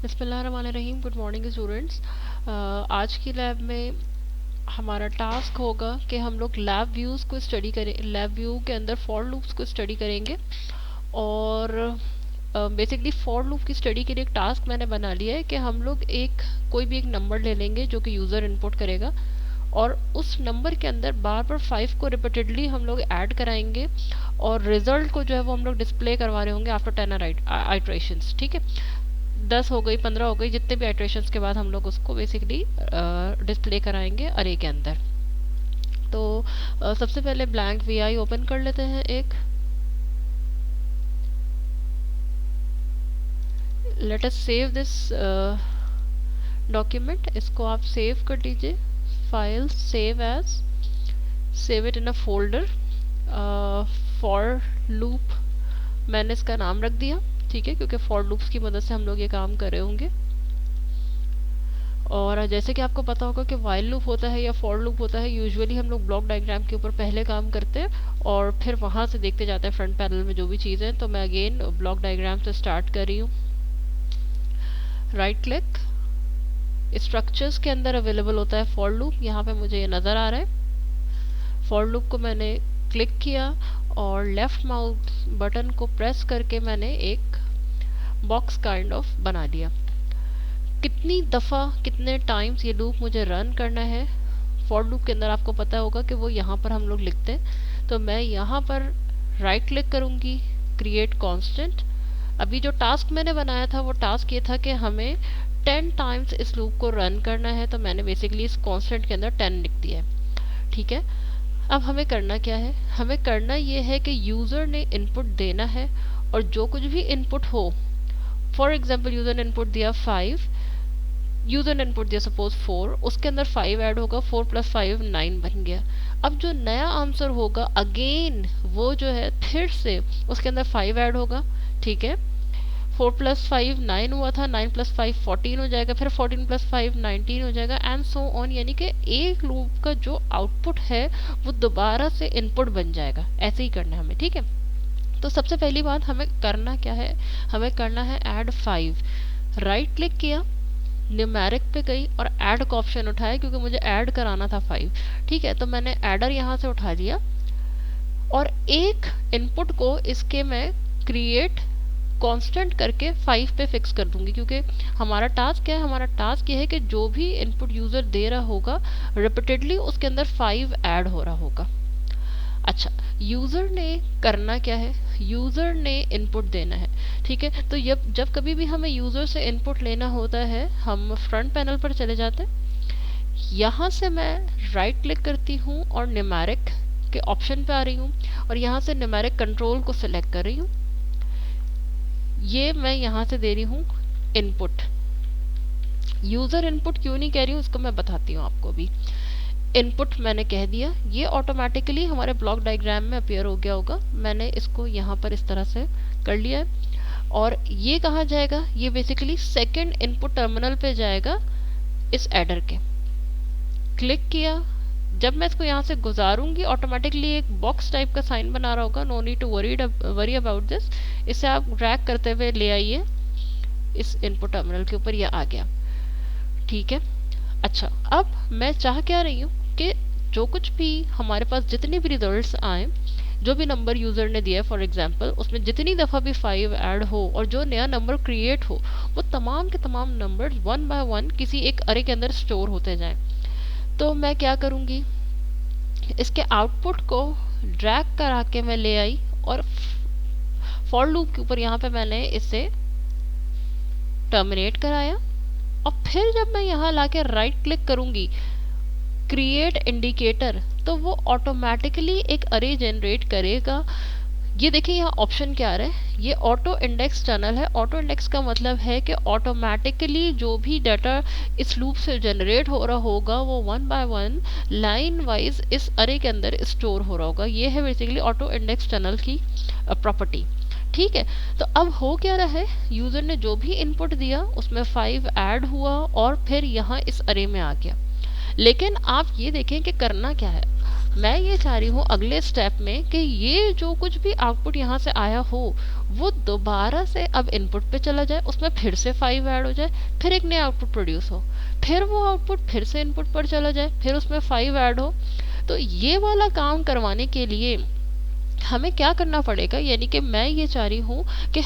बिस्मिल्लाहिर्रहमानिर्रहीम। Good morning students. आज की लैब में हमारा टास्क होगा कि हम लोग लैब व्यूज़ को स्टडी करें, लैब व्यू के अंदर फॉर लूप्स को स्टडी करेंगे। और बेसिकली फॉर लूप की स्टडी के लिए एक टास्क मैंने बना लिया है कि हम लोग कोई भी एक नंबर ले लेंगे जो कि यूज़र इनपुट करेगा, और उस नंबर के अंदर बार बार 5 को रिपीटेडली हम लोग ऐड कराएंगे, और रिजल्ट को जो है वो हम लोग डिस्प्ले करवा रहे होंगे आफ्टर 10 आइट्रेशंस। ठीक है, 10 हो गई, 15 हो गई, जितने भी आइट्रेशंस के बाद हम लोग उसको बेसिकली डिस्प्ले कराएंगे अरे के अंदर। तो सबसे पहले ब्लैंक वी ओपन कर लेते हैं एक। Let us save this document. इसको आप सेव कर लीजिए, file save as, save it in a folder. For loop मैंने इसका नाम रख दिया, ठीक है, क्योंकि फॉर लूप्स की मदद से हम लोग ये काम कर रहे होंगे। और जैसे कि आपको पता होगा कि वाइल लूप होता है या फॉर लूप होता है, यूजुअली हम लोग ब्लॉक डायग्राम के ऊपर पहले काम करते हैं और फिर वहाँ से देखते जाते हैं फ्रंट पैनल में जो भी चीज़ें हैं। तो मैं अगेन ब्लॉक डायग्राम से स्टार्ट कर रही हूँ। राइट क्लिक, स्ट्रक्चर्स के अंदर अवेलेबल होता है फॉर लूप, यहाँ पे मुझे ये नज़र आ रहा है। फॉर लूप को मैंने क्लिक किया और लेफ्ट माउस बटन को प्रेस करके मैंने एक बॉक्स काइंड ऑफ बना दिया। कितनी दफ़ा कितने टाइम्स ये लूप मुझे रन करना है, फॉर लूप के अंदर आपको पता होगा कि वो यहाँ पर हम लोग लिखते हैं। तो मैं यहाँ पर राइट क्लिक करूँगी, क्रिएट कांस्टेंट। अभी जो टास्क मैंने बनाया था वो टास्क ये था कि हमें 10 टाइम्स इस लूप को रन करना है, तो मैंने बेसिकली इस कांस्टेंट के अंदर 10 लिख दिया है। ठीक है, अब हमें करना क्या है? हमें करना ये है कि यूज़र ने इनपुट देना है, और जो कुछ भी इनपुट हो, फॉर एग्जाम्पल यूज़र ने इनपुट दिया 5, यूज़र ने इनपुट दिया सपोज 4, उसके अंदर 5 ऐड होगा, 4 + 5 9 बन गया। अब जो नया आंसर होगा अगेन वो जो है फिर से उसके अंदर 5 ऐड होगा। ठीक है, 4 + 5 9 हुआ था, 9 + 5 14 हो जाएगा, फिर 14 + 5 19 हो जाएगा, एंड सो ऑन। यानी कि एक लूप का जो आउटपुट है वो दोबारा से इनपुट बन जाएगा। ऐसे ही करना है हमें। ठीक है, तो सबसे पहली बात हमें करना क्या है? हमें करना है ऐड 5। राइट क्लिक किया, न्यूमेरिक पे गई और ऐड का ऑप्शन उठाया, क्योंकि मुझे ऐड कराना था 5। ठीक है, तो मैंने एडर यहाँ से उठा लिया और एक इनपुट को इसके मैं क्रिएट कांस्टेंट करके 5 पे फिक्स कर दूंगी, क्योंकि हमारा टास्क क्या है? हमारा टास्क ये है कि जो भी इनपुट यूज़र दे रहा होगा रिपीटेडली उसके अंदर 5 ऐड हो रहा होगा। अच्छा, यूज़र ने करना क्या है? यूज़र ने इनपुट देना है। ठीक है, तो जब कभी भी हमें यूज़र से इनपुट लेना होता है, हम फ्रंट पैनल पर चले जाते हैं। यहाँ से मैं राइट क्लिक करती हूँ और न्यूमेरिक के ऑप्शन पे आ रही हूँ, और यहाँ से न्यूमेरिक कंट्रोल को सिलेक्ट कर रही हूँ। ये मैं यहाँ से दे रही हूँ इनपुट। यूज़र इनपुट क्यों नहीं कह रही हूँ उसको मैं बताती हूँ आपको भी। इनपुट मैंने कह दिया, ये ऑटोमेटिकली हमारे ब्लॉक डायग्राम में अपीयर हो गया होगा। मैंने इसको यहाँ पर इस तरह से कर लिया है। और ये कहाँ जाएगा? ये बेसिकली सेकंड इनपुट टर्मिनल पे जाएगा इस एडर के। क्लिक किया, जब मैं इसको यहाँ से गुजारूंगी ऑटोमेटिकली एक बॉक्स टाइप का साइन बना रहा होगा। No need to worry about this. इसे आप ड्रैग करते हुए ले आइए इस इनपुट टर्मिनल के ऊपर, यह आ गया। ठीक है, अच्छा, अब मैं चाह क्या रही हूँ कि जो कुछ भी हमारे पास जितने भी रिजल्ट्स आए, जो भी नंबर यूज़र ने दिया है फॉर एग्जांपल, उसमें जितनी दफ़ा भी 5 ऐड हो और जो नया नंबर क्रिएट हो, वो तमाम के तमाम नंबर्स 1 बाय 1 किसी एक अरे के अंदर स्टोर होते जाएं। तो मैं क्या करूँगी, इसके आउटपुट को ड्रैग करा के मैं ले आई और फॉर लूप के ऊपर यहाँ पे मैंने इसे टर्मिनेट कराया। और फिर जब मैं यहाँ लाके राइट क्लिक करूँगी, क्रिएट इंडिकेटर, तो वो ऑटोमेटिकली एक अरे जनरेट करेगा। ये देखिए यहाँ ऑप्शन क्या आ रहा है, ये ऑटो इंडेक्स टनल है। ऑटो इंडेक्स का मतलब है कि ऑटोमेटिकली जो भी डाटा इस लूप से जनरेट हो रहा होगा वो 1 बाय 1 लाइन वाइज इस अरे के अंदर स्टोर हो रहा होगा। ये है बेसिकली ऑटो इंडेक्स टनल की प्रॉपर्टी। ठीक है, तो अब हो क्या रहा है, यूज़र ने जो भी इनपुट दिया उसमें 5 ऐड हुआ और फिर यहाँ इस अरे में आ गया। लेकिन आप ये देखें कि करना क्या है, मैं ये चाह रही हूँ अगले स्टेप में कि ये जो कुछ भी आउटपुट यहाँ से आया हो वो दोबारा से अब इनपुट पे चला जाए, उसमें फिर से 5 ऐड हो जाए, फिर एक नया आउटपुट प्रोड्यूस हो, फिर वो आउटपुट फिर से इनपुट पर चला जाए, फिर उसमें 5 ऐड हो। तो ये वाला काम करवाने के लिए हमें क्या करना पड़ेगा, यानी कि मैं ये चाह रही हूँ कि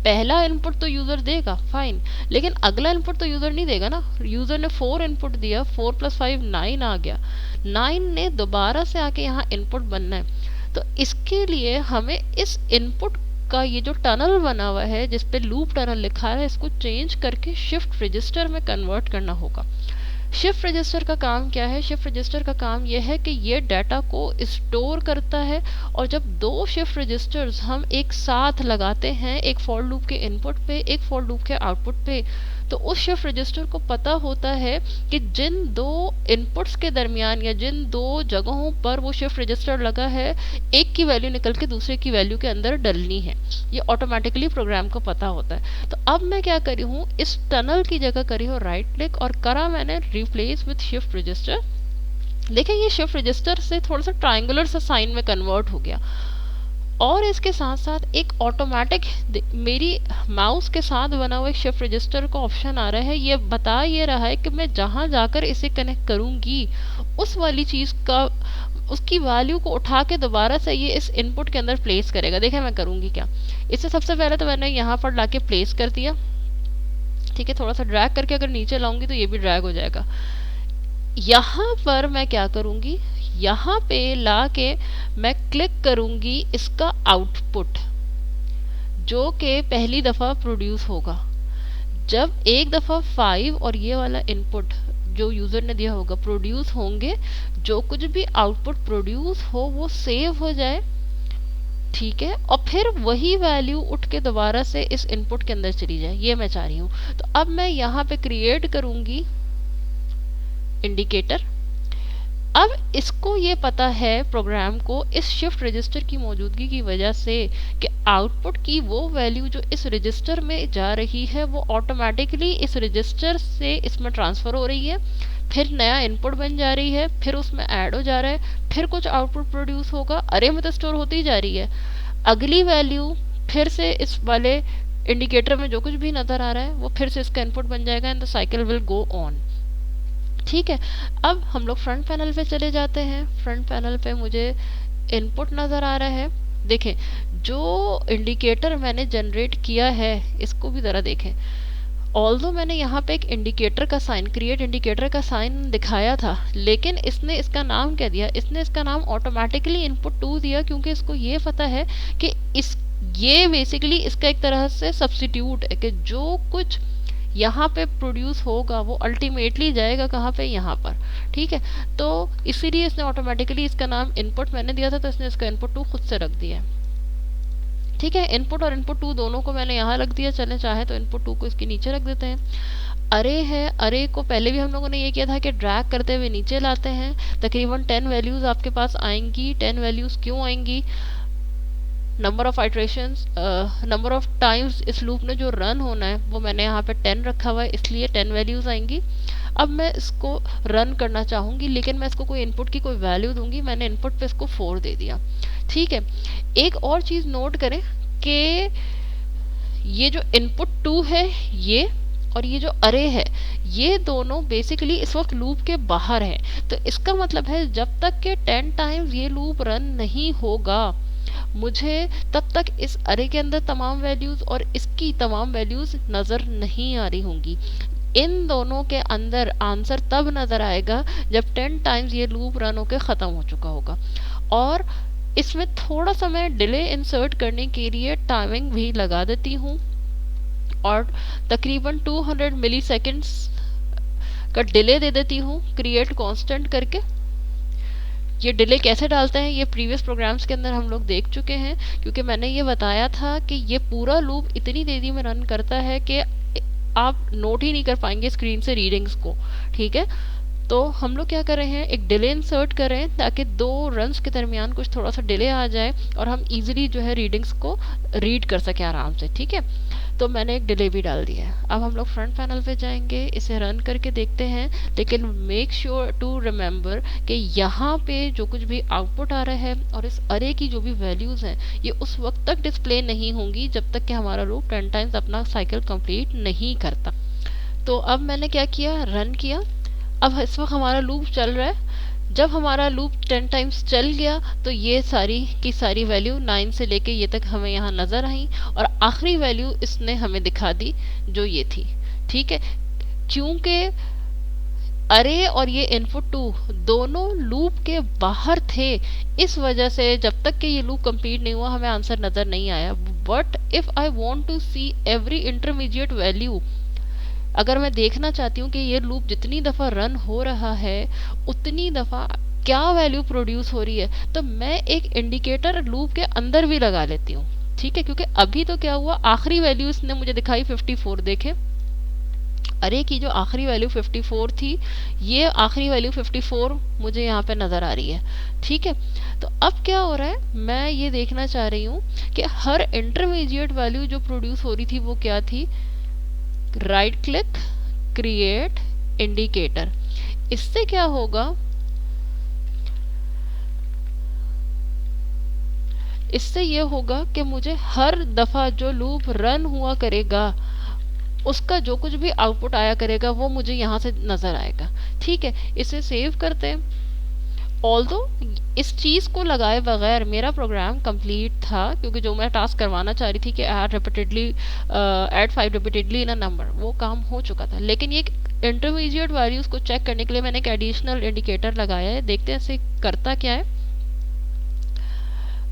पहला इनपुट तो यूजर देगा फाइन, लेकिन अगला इनपुट तो यूजर नहीं देगा ना। यूजर ने 4 इनपुट दिया, 4 + 5 9 आ गया, 9 ने दोबारा से आके यहाँ इनपुट बनना है। तो इसके लिए हमें इस इनपुट का ये जो टनल बना हुआ है जिसपे लूप टनल लिखा है, इसको चेंज करके शिफ्ट रजिस्टर में कन्वर्ट करना होगा। शिफ्ट रजिस्टर का काम क्या है? शिफ्ट रजिस्टर का काम यह है कि ये डाटा को स्टोर करता है, और जब दो शिफ्ट रजिस्टर्स हम एक साथ लगाते हैं, एक फॉर लूप के इनपुट पे, एक फॉर लूप के आउटपुट पे, तो उस शिफ्ट रजिस्टर को पता होता है कि जिन दो इनपुट्स के दरमियान या जिन दो जगहों पर वो शिफ्ट रजिस्टर लगा है, एक की वैल्यू निकल के दूसरे की वैल्यू के अंदर डलनी है। ये ऑटोमेटिकली प्रोग्राम को पता होता है। तो अब मैं क्या करी हूँ, इस टनल की जगह करी हूँ राइट क्लिक और करा मैंने रिप्लेस विथ शिफ्ट रजिस्टर। देखिए ये शिफ्ट रजिस्टर से थोड़ा सा ट्राइंगुलर सा साइन में कन्वर्ट हो गया, और इसके साथ साथ एक ऑटोमेटिक मेरी माउस के साथ बना हुआ शिफ्ट रजिस्टर का ऑप्शन आ रहा है। ये बता ये रहा है कि मैं जहाँ जाकर इसे कनेक्ट करूँगी उस वाली चीज़ का, उसकी वैल्यू को उठा के दोबारा से ये इस इनपुट के अंदर प्लेस करेगा। देखिए मैं करूँगी क्या, इससे सबसे पहले तो मैंने यहाँ पर लाके प्लेस कर दिया, ठीक है। थोड़ा सा ड्रैग करके अगर नीचे लाऊंगी तो ये भी ड्रैग हो जाएगा। यहाँ पर मैं क्या करूँगी, यहाँ पे लाके मैं क्लिक करूँगी इसका आउटपुट, जो कि पहली दफ़ा प्रोड्यूस होगा। जब एक दफ़ा 5 और ये वाला इनपुट जो यूज़र ने दिया होगा प्रोड्यूस होंगे, जो कुछ भी आउटपुट प्रोड्यूस हो वो सेव हो जाए, ठीक है, और फिर वही वैल्यू उठ के दोबारा से इस इनपुट के अंदर चली जाए। ये मैं चाह रही हूँ। तो अब मैं यहाँ पे क्रिएट करूँगी इंडिकेटर। अब इसको ये पता है प्रोग्राम को इस शिफ्ट रजिस्टर की मौजूदगी की वजह से कि आउटपुट की वो वैल्यू जो इस रजिस्टर में जा रही है वो ऑटोमेटिकली इस रजिस्टर से इसमें ट्रांसफ़र हो रही है, फिर नया इनपुट बन जा रही है, फिर उसमें ऐड हो जा रहा है, फिर कुछ आउटपुट प्रोड्यूस होगा, अरे में तो स्टोर होती जा रही है। अगली वैल्यू फिर से इस वाले इंडिकेटर में जो कुछ भी नज़र आ रहा है वो फिर से इसका इनपुट बन जाएगा and the cycle will go on, ठीक है। अब हम लोग फ्रंट पैनल पे चले जाते हैं। फ्रंट पैनल पे मुझे इनपुट नज़र आ रहा है। देखें जो इंडिकेटर मैंने जनरेट किया है इसको भी ज़रा देखें। ऑल्दो मैंने यहाँ पे एक इंडिकेटर का साइन, क्रिएट इंडिकेटर का साइन दिखाया था, लेकिन इसने इसका नाम क्या दिया, इसने इसका नाम ऑटोमेटिकली इनपुट 2 दिया, क्योंकि इसको ये पता है कि ये बेसिकली इसका एक तरह से सब्स्टिट्यूट है कि जो कुछ यहाँ पे प्रोड्यूस होगा वो अल्टीमेटली जाएगा कहाँ पे, यहाँ पर, ठीक है। तो इसीलिए इसने ऑटोमेटिकली इसका नाम इनपुट मैंने दिया था, तो इसने इसका इनपुट 2 खुद से रख दिया है, ठीक है। इनपुट और इनपुट 2 दोनों को मैंने यहाँ रख दिया। चले चाहे तो इनपुट 2 को इसके नीचे रख देते हैं। अरे है, अरे को पहले भी हम लोगों ने ये किया था कि ड्रैग करते हुए नीचे लाते हैं। तकरीबन 10 वैल्यूज़ आपके पास आएंगी। 10 वैल्यूज़ क्यों आएंगी, number of iterations, number of times इस लूप ने जो रन होना है वो मैंने यहाँ पे 10 रखा हुआ है, इसलिए 10 वैल्यूज़ आएंगी। अब मैं इसको रन करना चाहूँगी, लेकिन मैं इसको कोई इनपुट की कोई वैल्यू दूंगी। मैंने इनपुट पे इसको 4 दे दिया, ठीक है। एक और चीज़ नोट करें कि ये जो इनपुट 2 है ये, और ये जो अरे है, ये दोनों बेसिकली इस वक्त लूप के बाहर हैं। तो इसका मतलब है जब तक के 10 टाइम्स ये लूप रन नहीं होगा, मुझे तब तक इस अरे के अंदर तमाम वैल्यूज़ और इसकी तमाम वैल्यूज़ नज़र नहीं आ रही होंगी। इन दोनों के अंदर आंसर तब नज़र आएगा जब 10 टाइम्स ये लूप रन होकर ख़त्म हो चुका होगा। और इसमें थोड़ा सा मैं डिले इंसर्ट करने के लिए टाइमिंग भी लगा देती हूँ, और तकरीबन 200 मिली सेकेंड्स का डिले दे देती हूँ क्रिएट कांस्टेंट करके। ये डिले कैसे डालते हैं ये प्रीवियस प्रोग्राम्स के अंदर हम लोग देख चुके हैं, क्योंकि मैंने ये बताया था कि ये पूरा लूप इतनी तेज़ी में रन करता है कि आप नोट ही नहीं कर पाएंगे स्क्रीन से रीडिंग्स को, ठीक है। तो हम लोग क्या कर रहे हैं, एक डिले इंसर्ट कर रहे हैं ताकि 2 रन्स के दरमियान कुछ थोड़ा सा डिले आ जाए और हम इजीली जो है रीडिंग्स को रीड कर सकें आराम से, ठीक है। तो मैंने एक डिले भी डाल दिया है। अब हम लोग फ्रंट पैनल पे जाएंगे, इसे रन करके देखते हैं, लेकिन मेक श्योर टू रिमेम्बर कि यहाँ पे जो कुछ भी आउटपुट आ रहा है और इस अरे की जो भी वैल्यूज़ हैं ये उस वक्त तक डिस्प्ले नहीं होंगी जब तक कि हमारा लूप 10 टाइम्स अपना साइकिल कंप्लीट नहीं करता। तो अब मैंने क्या किया, रन किया। अब इस वक्त हमारा लूप चल रहा है। जब हमारा लूप 10 टाइम्स चल गया तो ये सारी की सारी वैल्यू 9 से लेके ये तक हमें यहाँ नज़र आई और आखिरी वैल्यू इसने हमें दिखा दी जो ये थी। ठीक है, क्योंकि अरे और ये इनपुट 2 दोनों लूप के बाहर थे, इस वजह से जब तक कि ये लूप कंप्लीट नहीं हुआ हमें आंसर नज़र नहीं आया। But if I want to see every intermediate value, अगर मैं देखना चाहती हूँ कि ये लूप जितनी दफ़ा रन हो रहा है उतनी दफ़ा क्या वैल्यू प्रोड्यूस हो रही है, तो मैं एक इंडिकेटर लूप के अंदर भी लगा लेती हूँ। ठीक है, क्योंकि अभी तो क्या हुआ, आखिरी वैल्यू इसने मुझे दिखाई 54। देखें, अरे की जो आखिरी वैल्यू 54 थी, ये आखिरी वैल्यू 54 मुझे यहाँ पे नज़र आ रही है। ठीक है, तो अब क्या हो रहा है, मैं ये देखना चाह रही हूँ कि हर इंटरमीडिएट वैल्यू जो प्रोड्यूस हो रही थी वो क्या थी। Right click, create indicator. इससे क्या होगा, इससे ये होगा कि मुझे हर दफा जो लूप रन हुआ करेगा उसका जो कुछ भी आउटपुट आया करेगा वो मुझे यहाँ से नजर आएगा। ठीक है, इसे सेव करते हैं। ऑल्दो इस चीज़ को लगाए बगैर मेरा प्रोग्राम कंप्लीट था, क्योंकि जो मैं टास्क करवाना चाह रही थी कि add 5 repeatedly in a number, वो काम हो चुका था। लेकिन ये इंटरमीडिएट वैल्यूज को चेक करने के लिए मैंने एक एडिशनल इंडिकेटर लगाया है। देखते हैं इसे करता क्या है।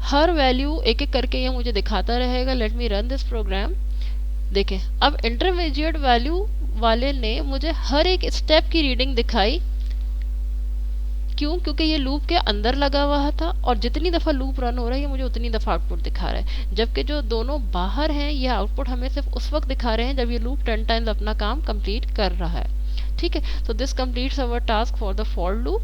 हर वैल्यू एक एक करके ये मुझे दिखाता रहेगा। Let me run this program. देखें, अब इंटरमीडिएट वैल्यू वाले ने मुझे हर एक स्टेप की रीडिंग दिखाई। क्यों? क्योंकि ये लूप के अंदर लगा हुआ था और जितनी दफ़ा लूप रन हो रहा है ये मुझे उतनी दफ़ा आउटपुट दिखा रहा है, जबकि जो दोनों बाहर हैं ये आउटपुट हमें सिर्फ उस वक्त दिखा रहे हैं जब ये लूप 10 टाइम्स अपना काम कंप्लीट कर रहा है। ठीक है, तो this completes our task for the for loop.